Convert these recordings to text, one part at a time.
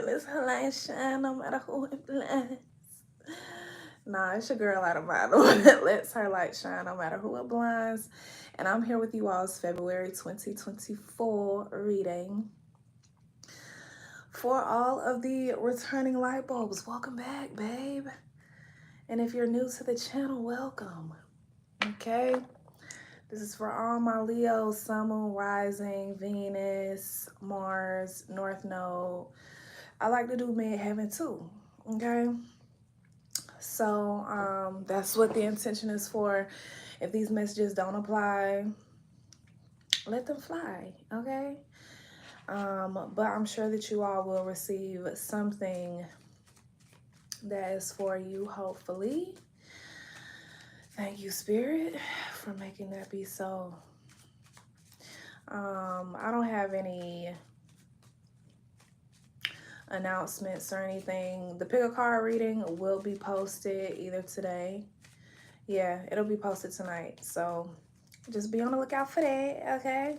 Let's her light shine no matter who it blinds. Nah, it's your girl out of mind. That lets her light shine no matter who it blinds. And I'm here with you all's February 2024 reading for all of the returning light bulbs. Welcome back, babe. And if you're new to the channel, welcome. Okay. This is for all my Leo, Sun, Moon, Rising, Venus, Mars, North Node. I like to do midheaven too. Okay. So that's what the intention is for. If these messages don't apply, let them fly, okay? But I'm sure that you all will receive something that is for you, hopefully. Thank you, Spirit, for making that be so. I don't have any announcements or anything. The pick a card reading will be posted either today. Yeah, it'll be posted tonight. So just be on the lookout for that, okay?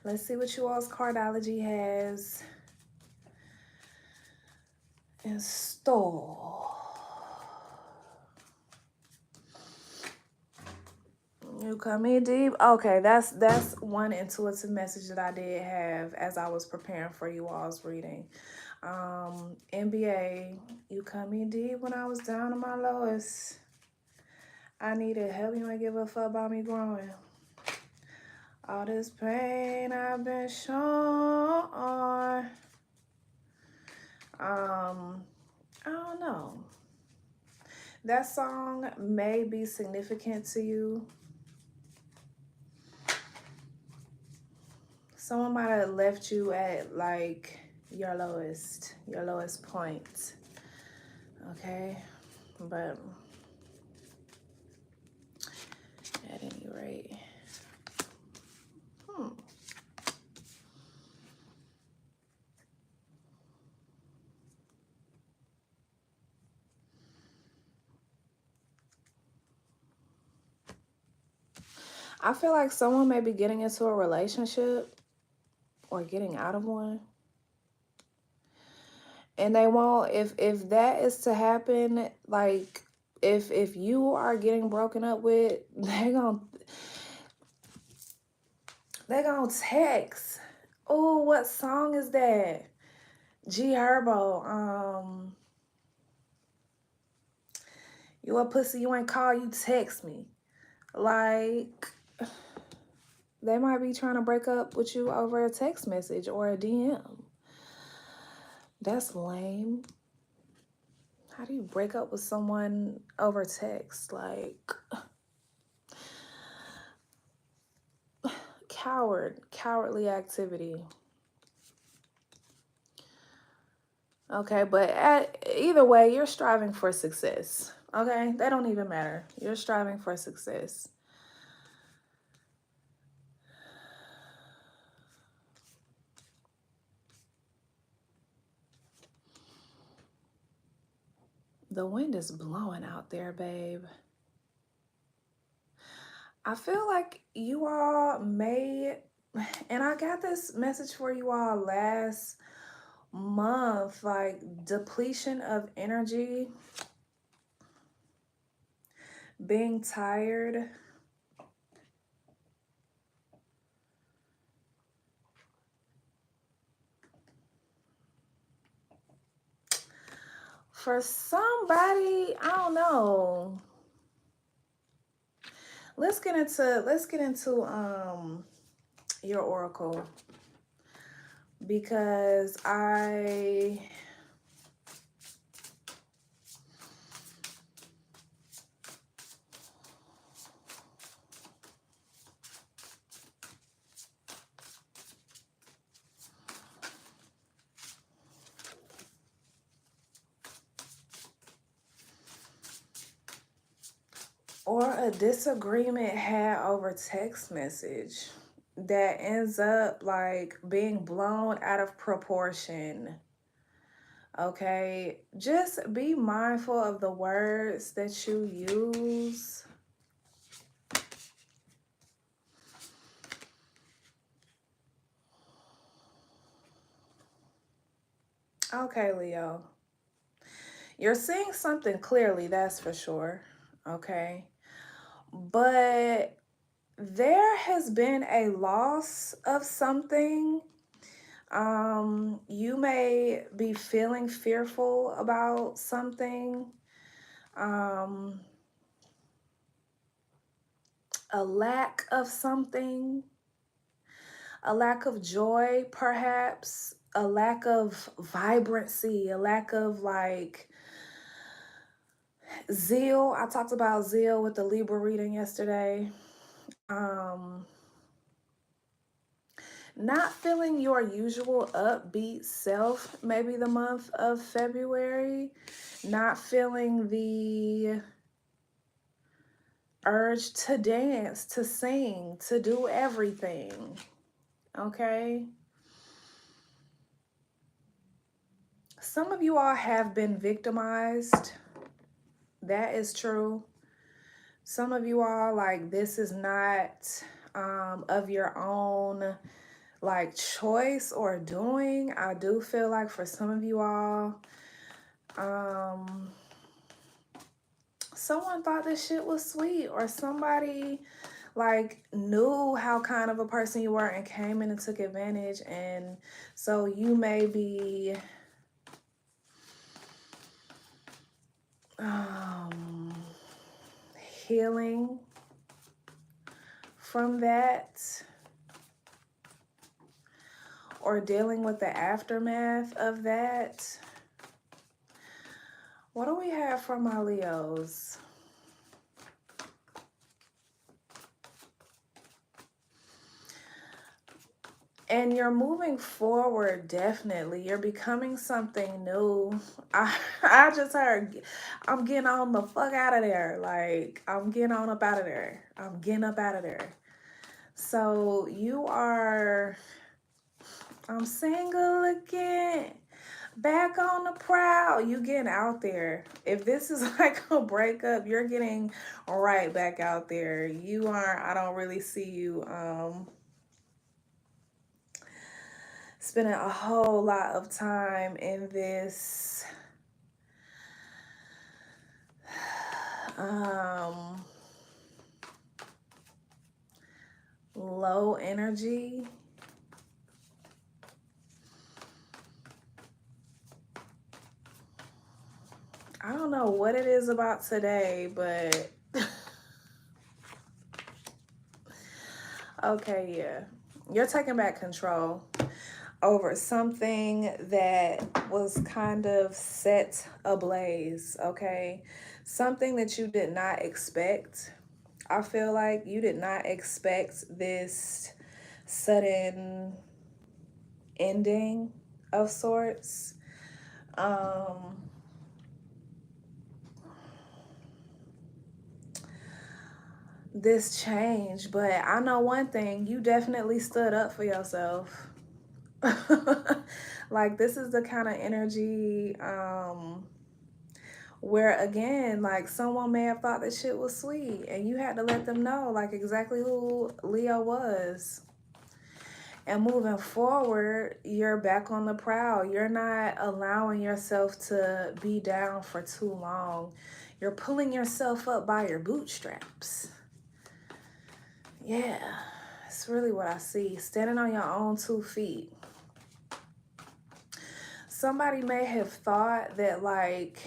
Let's see what you all's cardology has in store. You come in deep. Okay, that's one intuitive message that I did have as I was preparing for you all's reading. NBA, you come in deep when I was down to my lowest. I needed help. You might give a fuck about me growing. All this pain I've been shown. I don't know. That song may be significant to you. Someone might have left you at like your lowest point. Okay, but at any rate, I feel like someone may be getting into a relationship or getting out of one. And they won't, if that is to happen, like if you are getting broken up with, they're gonna text. Oh, what song is that? G Herbo. You a pussy, you ain't call, you text me. Like, they might be trying to break up with you over a text message or a DM. That's lame. How do you break up with someone over text? Like, cowardly activity. Okay, but either way, you're striving for success. Okay, that don't even matter. You're striving for success. The wind is blowing out there, babe. I feel like you all may, and I got this message for you all last month, like depletion of energy, being tired. For somebody, I don't know. Let's get into your oracle, because or a disagreement had over text message that ends up like being blown out of proportion. Okay, just be mindful of the words that you use. Okay, Leo. You're seeing something clearly, that's for sure. Okay. But there has been a loss of something. You may be feeling fearful about something. Um, a lack of something, a lack of joy, perhaps, a lack of vibrancy, a lack of like zeal. I talked about zeal with the Libra reading yesterday. Um, not feeling your usual upbeat self, maybe the month of February. Not feeling the urge to dance, to sing, to do everything. Okay? Some of you all have been victimized. That is true. Some of you all, like, this is not of your own, like, choice or doing. I do feel like for some of you all, someone thought this shit was sweet, or somebody like knew how kind of a person you were and came in and took advantage. And so you may be healing from that, or dealing with the aftermath of that. What do we have for my Leos? And you're moving forward, definitely. You're becoming something new. I just heard, I'm getting on the fuck out of there. Like, I'm getting on up out of there. I'm getting up out of there. So you are, I'm single again. Back on the prowl. You getting out there. If this is like a breakup, you're getting right back out there. You aren't, I don't really see you spending a whole lot of time in this low energy. I don't know what it is about today, but okay, yeah. You're taking back control over something that was kind of set ablaze, okay? Something that you did not expect. I feel like you did not expect this sudden ending of sorts. This change, but I know one thing, you definitely stood up for yourself. Like, this is the kind of energy where, again, like, someone may have thought that shit was sweet and you had to let them know, like, exactly who Leo was. And moving forward, you're back on the prowl. You're not allowing yourself to be down for too long. You're pulling yourself up by your bootstraps. Yeah, it's really what I see. Standing on your own 2 feet. Somebody may have thought that, like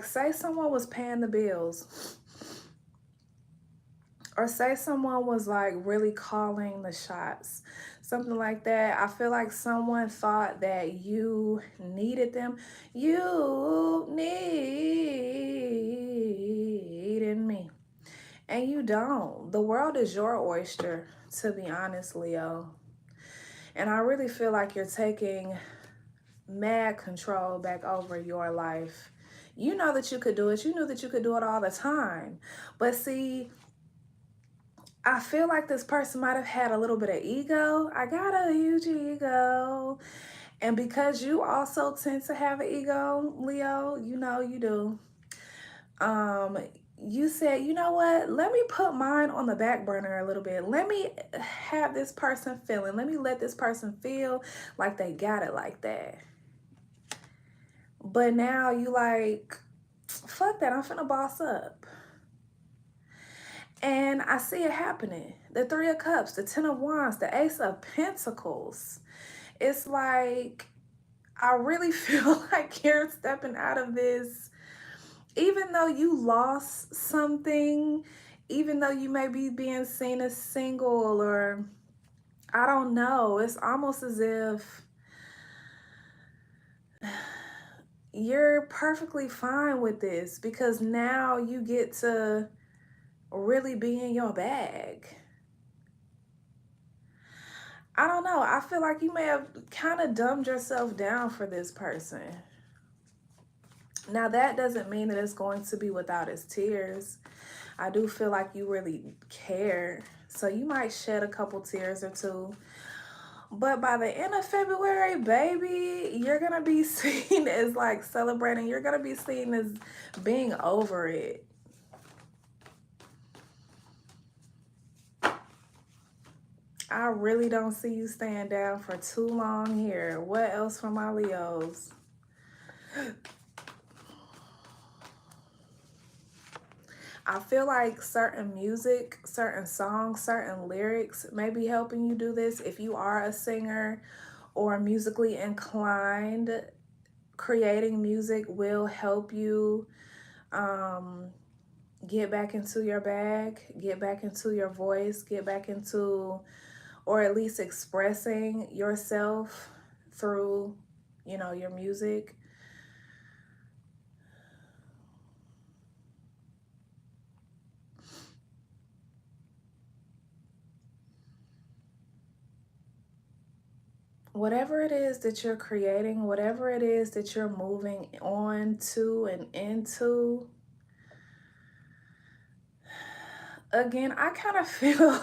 say someone was paying the bills, or say someone was like really calling the shots, something like that. I feel like someone thought that you needed them. You needed me. And you don't. The world is your oyster, to be honest, Leo. And I really feel like you're taking mad control back over your life. You know that you could do it. You knew that you could do it all the time. But see, I feel like this person might have had a little bit of ego. I got a huge ego. And because you also tend to have an ego, Leo, you know you do. You said, you know what? Let me put mine on the back burner a little bit. Let me have this person feeling. Let me let this person feel like they got it like that. But now you like, fuck that, I'm finna boss up. And I see it happening. The Three of Cups, the Ten of Wands, the Ace of Pentacles. It's like, I really feel like you're stepping out of this, even though you lost something, even though you may be being seen as single, or I don't know. It's almost as if you're perfectly fine with this because now you get to really be in your bag. I don't know. I feel like you may have kind of dumbed yourself down for this person. Now, that doesn't mean that it's going to be without its tears. I do feel like you really care. So you might shed a couple tears or two. But by the end of February, baby, you're going to be seen as like celebrating. You're going to be seen as being over it. I really don't see you staying down for too long here. What else for my Leos? I feel like certain music, certain songs, certain lyrics may be helping you do this. If you are a singer or musically inclined, creating music will help you get back into your bag, get back into your voice, get back into, or at least expressing yourself through, you know, your music. Whatever it is that you're creating, whatever it is that you're moving on to and into, again, I kind of feel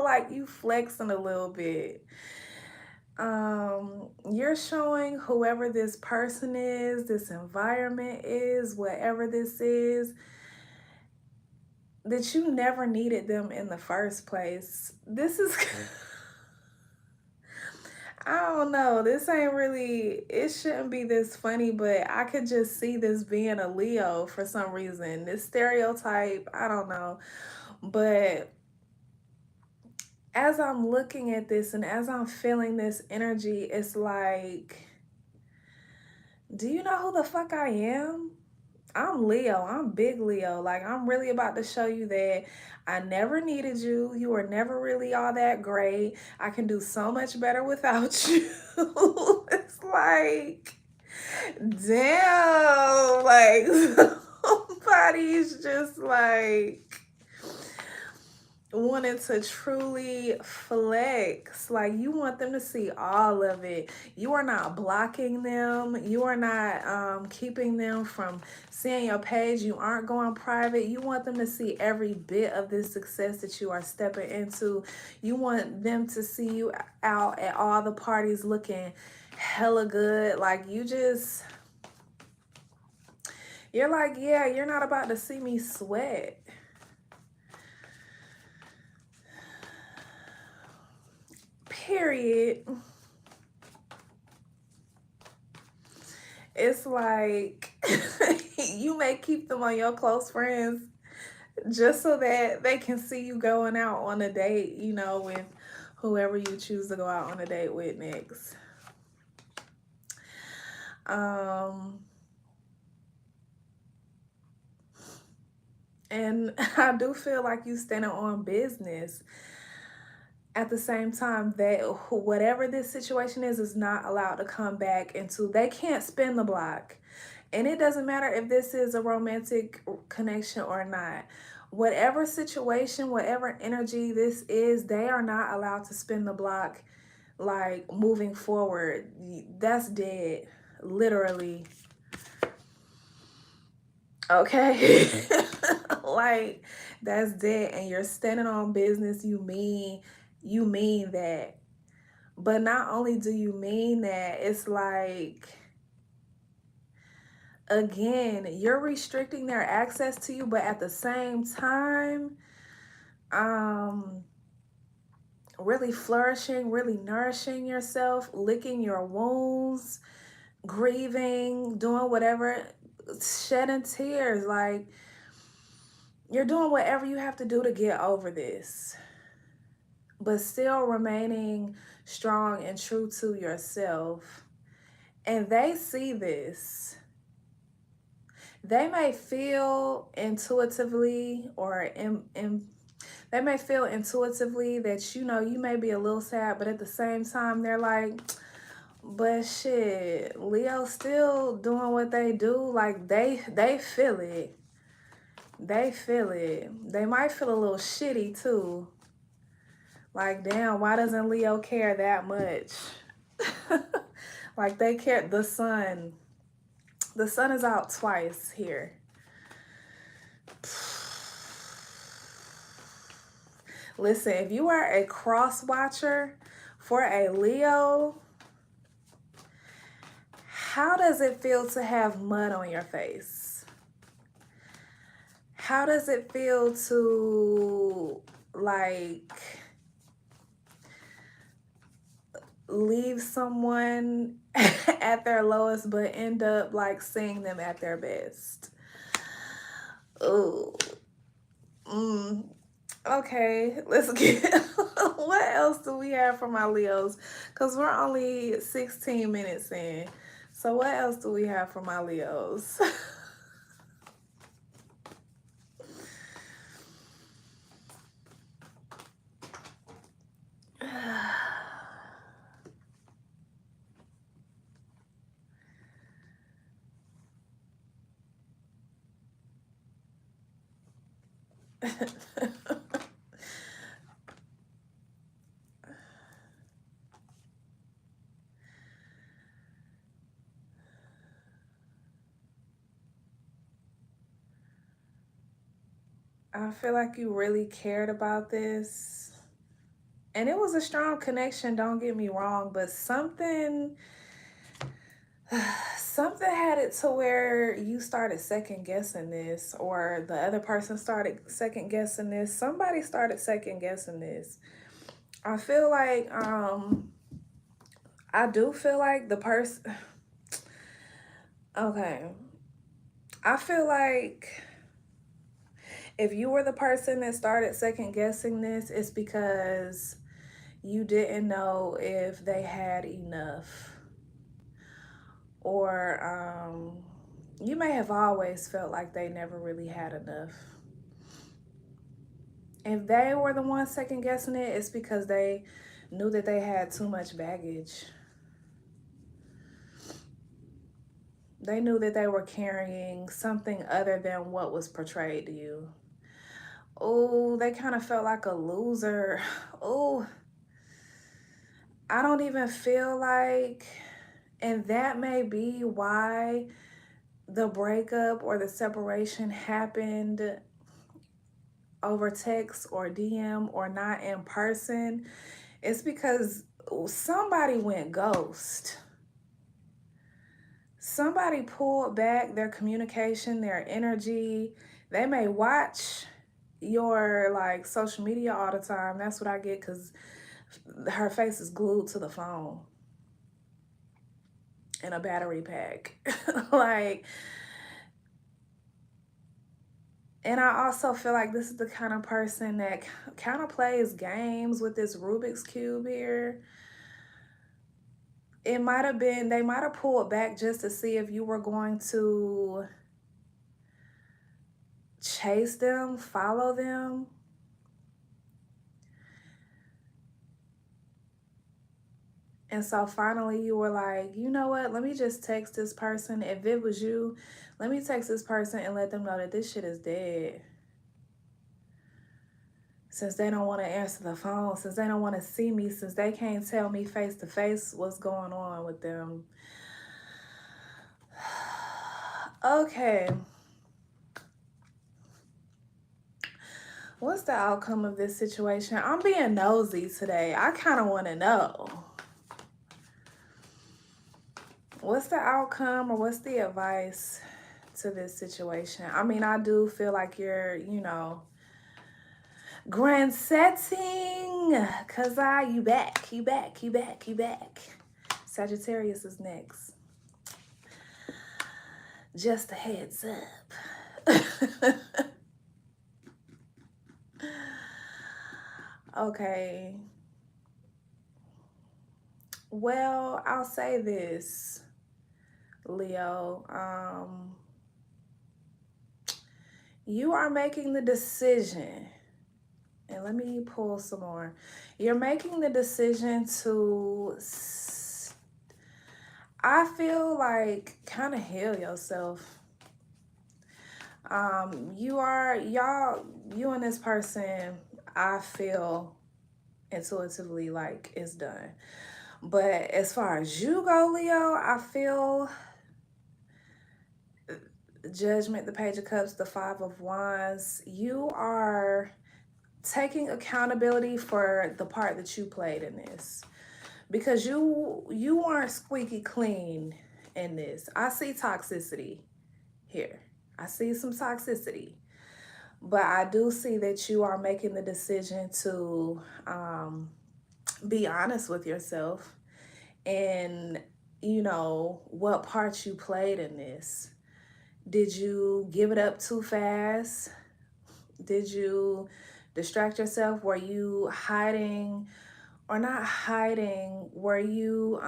like you flexing a little bit. You're showing whoever this person is, this environment is, whatever this is, that you never needed them in the first place. This is I don't know. This ain't really, it shouldn't be this funny, but I could just see this being a Leo for some reason. This stereotype, I don't know. But as I'm looking at this and as I'm feeling this energy, it's like, do you know who the fuck I am? I'm Leo. I'm big Leo. Like, I'm really about to show you that I never needed you. You were never really all that great. I can do so much better without you. It's like, damn. Like, somebody's just like wanted to truly flex. Like, you want them to see all of it. You are not blocking them. You are not keeping them from seeing your page. You aren't going private. You want them to see every bit of this success that you are stepping into. You want them to see you out at all the parties looking hella good. Like, you're like, yeah, you're not about to see me sweat. Period. It's like you may keep them on your close friends just so that they can see you going out on a date, you know, with whoever you choose to go out on a date with next. And I do feel like you standing on business. At the same time, that whatever this situation is not allowed to come back into, they can't spin the block. And it doesn't matter if this is a romantic connection or not. Whatever situation, whatever energy this is, they are not allowed to spin the block, like, moving forward. That's dead, literally. Okay? Like, that's dead. And you're standing on business. You mean that. But not only do you mean that, it's like, again, you're restricting their access to you, but at the same time, really flourishing, really nourishing yourself, licking your wounds, grieving, doing whatever, shedding tears. Like, you're doing whatever you have to do to get over this, but still remaining strong and true to yourself. And they see this. They may feel intuitively they may feel intuitively that, you know, you may be a little sad, but at the same time, they're like, but shit, Leo's still doing what they do. Like, they feel it. They feel it. They might feel a little shitty too. Like, damn, why doesn't Leo care that much? Like, they care. The sun is out twice here. Listen, if you are a cross watcher for a Leo, how does it feel to have mud on your face? How does it feel to, like, leave someone at their lowest but end up, like, seeing them at their best? Ooh. Okay, let's get what else do we have for my Leos? Because we're only 16 minutes in. So what else do we have for my Leos? I feel like you really cared about this. And it was a strong connection, don't get me wrong, but something had it to where you started second guessing this, or the other person started second guessing this. Somebody started second guessing this. I feel like I do feel like the person okay. I feel like if you were the person that started second guessing this, it's because you didn't know if they had enough. Or you may have always felt like they never really had enough. If they were the ones second guessing it, it's because they knew that they had too much baggage. They knew that they were carrying something other than what was portrayed to you. Oh, they kind of felt like a loser. Oh, I don't even feel like, and that may be why the breakup or the separation happened over text or DM or not in person. It's because somebody went ghost. Somebody pulled back their communication, their energy. They may watch your, like, social media all the time. That's what I get, because her face is glued to the phone in a battery pack. Like, and I also feel like this is the kind of person that kind of plays games with this Rubik's Cube here. It might have been, they might have pulled back just to see if you were going to chase them, follow them. And so finally you were like, you know what? Let me just text this person. If it was you, let me text this person and let them know that this shit is dead. Since they don't want to answer the phone, since they don't want to see me, since they can't tell me face to face what's going on with them. Okay. What's the outcome of this situation? I'm being nosy today. I kind of want to know. What's the outcome, or what's the advice to this situation? I mean, I do feel like you're, you know, grand setting, cause you back. Sagittarius is next. Just a heads up. Okay. Well, I'll say this, Leo. You are making the decision, and let me pull some more. You're making the decision to, I feel like, kind of heal yourself. You and this person, I feel intuitively like it's done. But as far as you go, Leo, I feel Judgment, the Page of Cups, the Five of Wands. You are taking accountability for the part that you played in this, because you aren't squeaky clean in this. I see toxicity here. I see some toxicity, but I do see that you are making the decision to be honest with yourself and what part you played in this. Did you give it up too fast? Did you distract yourself? Were you hiding or not hiding? Were you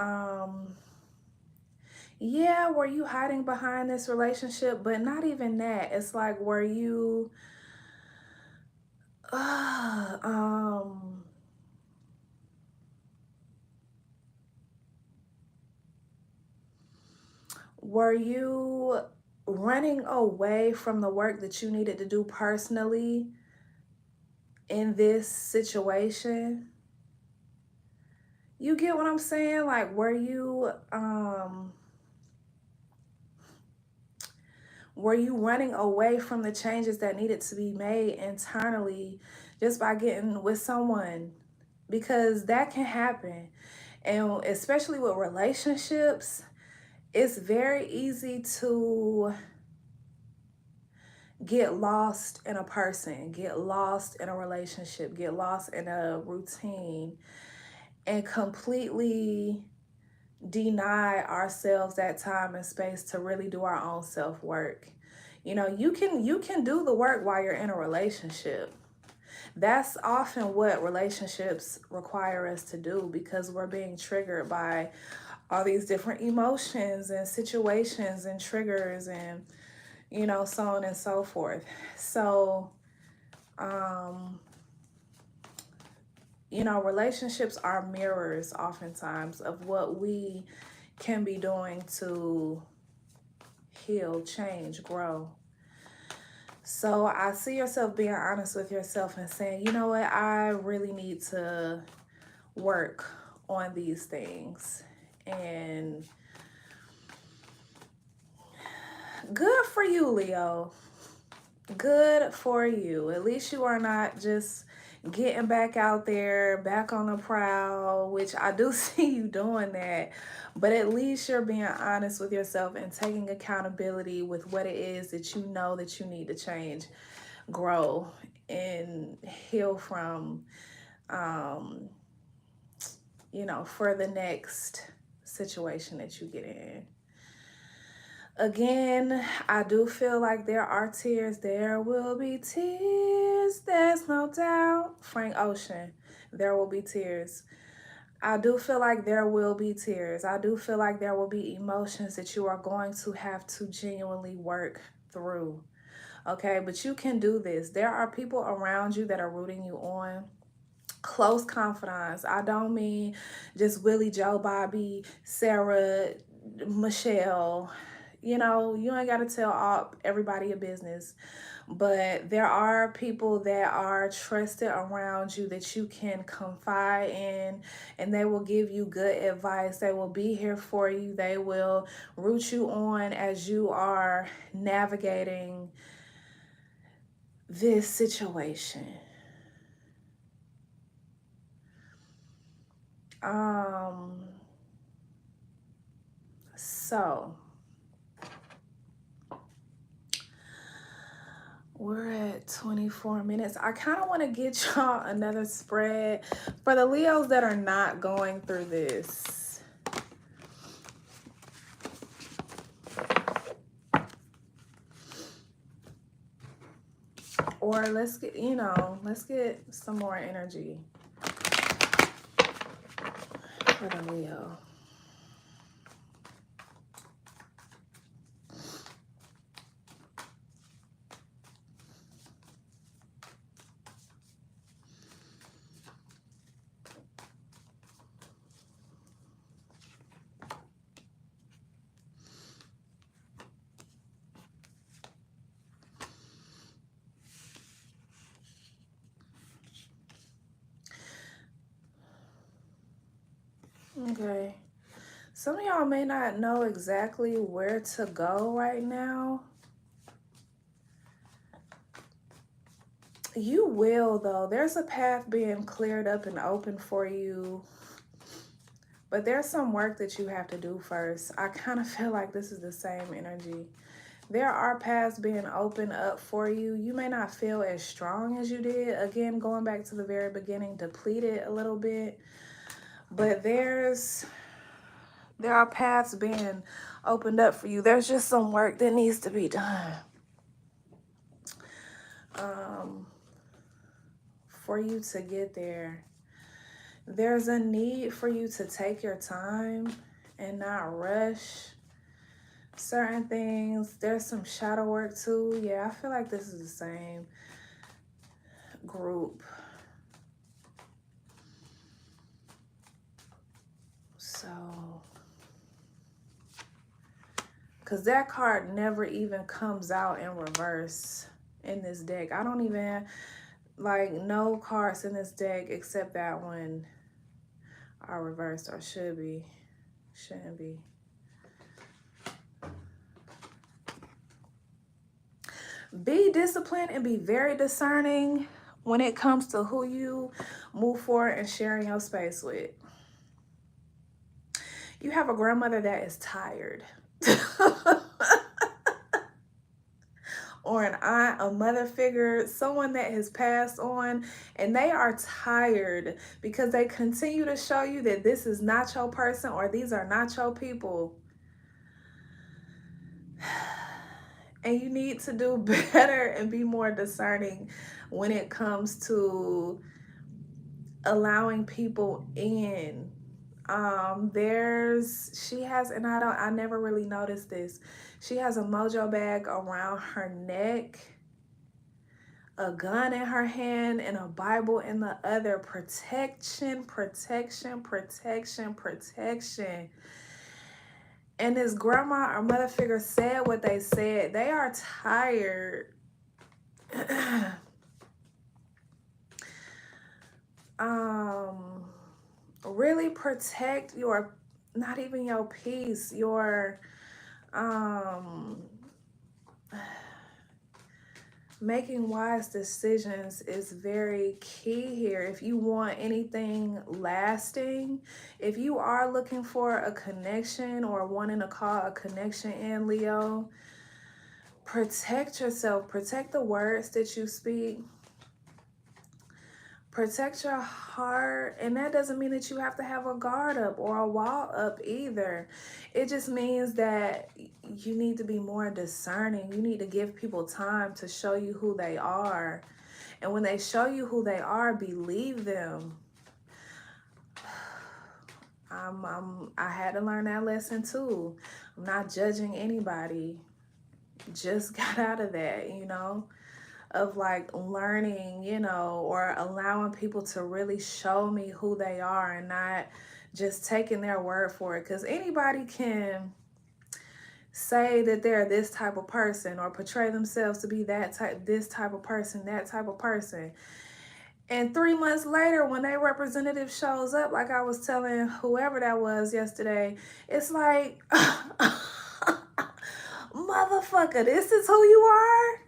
were you hiding behind this relationship? But not even that. It's like, were you were you running away from the work that you needed to do personally in this situation? You get what I'm saying? Like, were you running away from the changes that needed to be made internally just by getting with someone? Because that can happen. And especially with relationships, it's very easy to get lost in a person, get lost in a relationship, get lost in a routine, and completely deny ourselves that time and space to really do our own self-work. You can do the work while you're in a relationship. That's often what relationships require us to do, because we're being triggered by all these different emotions and situations and triggers and so on and so forth. So relationships are mirrors oftentimes of what we can be doing to heal, change, grow. So I see yourself being honest with yourself and saying, you know what, I really need to work on these things. And good for you, Leo. Good for you. At least you are not just getting back out there, back on the prowl, which I do see you doing that. But at least you're being honest with yourself and taking accountability with what it is that you know that you need to change, grow, and heal from, for the next situation that you get in. Again, I do feel like there are tears. There will be tears. There's no doubt. Frank Ocean, there will be tears. I do feel like there will be tears. I do feel like there will be emotions that you are going to have to genuinely work through. Okay, but you can do this. There are people around you that are rooting you on. Close confidants. I don't mean just Willie, Joe, Bobby, Sarah, Michelle. You ain't got to tell everybody your business, but there are people that are trusted around you that you can confide in, and they will give you good advice. They will be here for you. They will root you on as you are navigating this situation. So we're at 24 minutes. I kind of want to get y'all another spread for the Leos that are not going through this. Or let's get, let's get some more energy for the Leo. Okay. Some of y'all may not know exactly where to go right now. You will, though. There's a path being cleared up and open for you. But there's some work that you have to do first. I kind of feel like this is the same energy. There are paths being opened up for you. You may not feel as strong as you did. Again, going back to the very beginning, depleted a little bit. But there are paths being opened up for you. There's just some work that needs to be done. For you to get there. There's a need for you to take your time and not rush certain things. There's some shadow work too. Yeah, I feel like this is the same group. So, because that card never even comes out in reverse in this deck. I don't even, like, no cards in this deck except that one are reversed, or should be. Shouldn't be. Be disciplined and be very discerning when it comes to who you move forward and sharing your space with. You have a grandmother that is tired. Or an aunt, a mother figure, someone that has passed on, and they are tired because they continue to show you that this is not your person or these are not your people. And you need to do better and be more discerning when it comes to allowing people in. She has, and I never really noticed this. She has a mojo bag around her neck, a gun in her hand, and a Bible in the other. Protection, protection, protection, protection. And this grandma or mother figure said what they said. They are tired. Really protect your, not even your peace, your making wise decisions is very key here. If you want anything lasting, if you are looking for a connection or wanting to call a connection in, Leo, protect yourself. Protect the words that you speak. Protect your heart. And that doesn't mean that you have to have a guard up or a wall up either. It just means that you need to be more discerning. You need to give people time to show you who they are. And when they show you who they are, believe them. I had to learn that lesson too. I'm not judging anybody. Just got out of that, of like learning, or allowing people to really show me who they are and not just taking their word for it. Because anybody can say that they're this type of person or portray themselves to be this type of person, that type of person. And 3 months later, when their representative shows up, like I was telling whoever that was yesterday, it's like, motherfucker, this is who you are?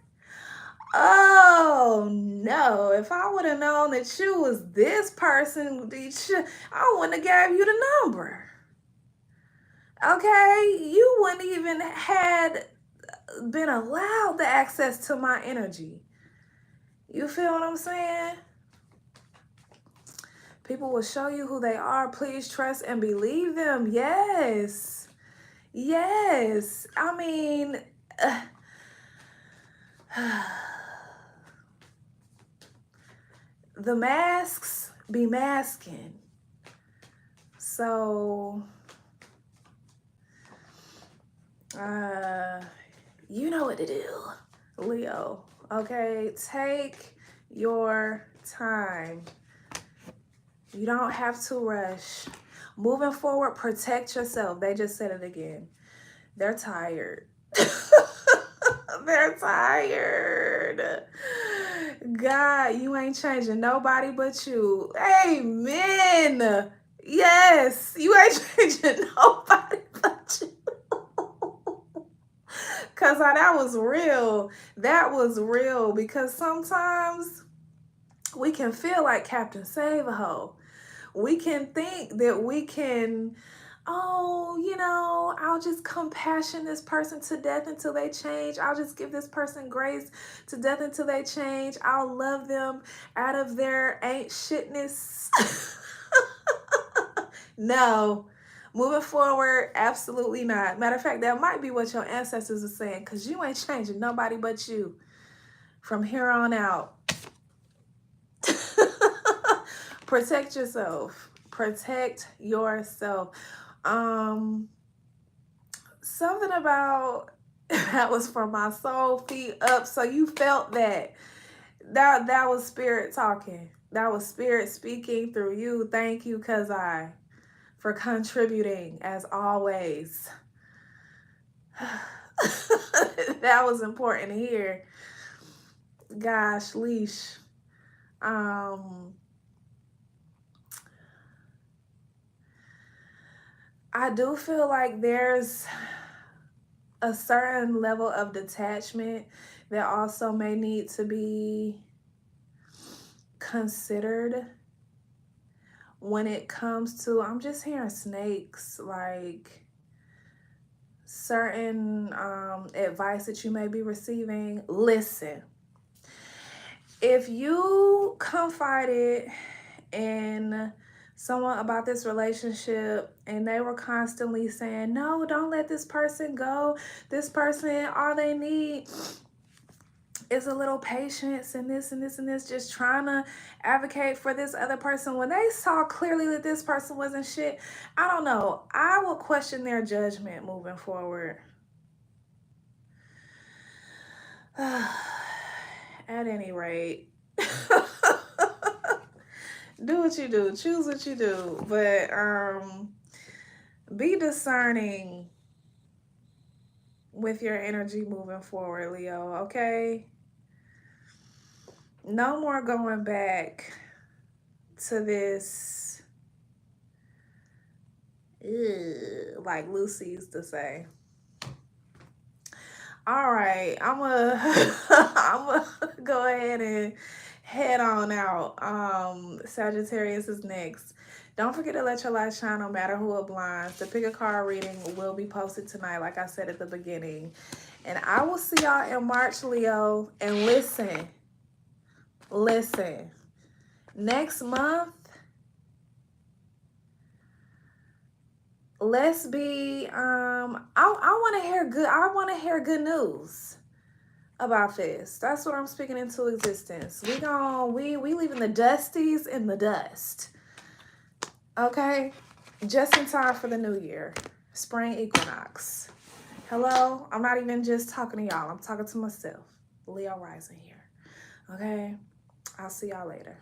Oh, no. If I would have known that you was this person, I wouldn't have gave you the number. Okay? You wouldn't even had been allowed the access to my energy. You feel what I'm saying? People will show you who they are. Please trust and believe them. Yes. Yes. I mean... the masks be masking. So, you know what to do, Leo. Okay, take your time. You don't have to rush. Moving forward, protect yourself. They just said it again. They're tired. They're tired. God, you ain't changing nobody but you. Amen. Yes, you ain't changing nobody but you. Because that was real. That was real. Because sometimes we can feel like Captain Save-A-Ho. We can think that we can, oh, you know, I'll just compassion this person to death until they change. I'll just give this person grace to death until they change. I'll love them out of their ain't shitness. No. Moving forward, absolutely not. Matter of fact, that might be what your ancestors are saying, because you ain't changing nobody but you from here on out. Protect yourself. Protect yourself. Something about that was from my soul, feet up. So you felt that. That was spirit talking. That was spirit speaking through you. Thank you, Kazai, for contributing as always. That was important to hear. Gosh, leash. I do feel like there's a certain level of detachment that also may need to be considered when it comes to, I'm just hearing snakes, like certain advice that you may be receiving. Listen, if you confided in someone about this relationship and they were constantly saying, no, don't let this person go. This person, all they need is a little patience and this and this and this, just trying to advocate for this other person. When they saw clearly that this person wasn't shit, I don't know. I will question their judgment moving forward. At any rate. Do what you do, choose what you do, but be discerning with your energy moving forward, Leo, okay? No more going back to this, like Lucy used to say. All right, I'm gonna go ahead and head on out. Sagittarius is next. Don't forget to let your light shine no matter who it blinds. The pick a card reading will be posted tonight, like I said at the beginning. And I will see y'all in March, Leo. And listen. Next month, let's be I want to hear good news about this. That's what I'm speaking into existence. We leaving the dusties in the dust. Okay? Just in time for the new year. Spring equinox. Hello? I'm not even just talking to y'all. I'm talking to myself. Leo rising here. Okay? I'll see y'all later.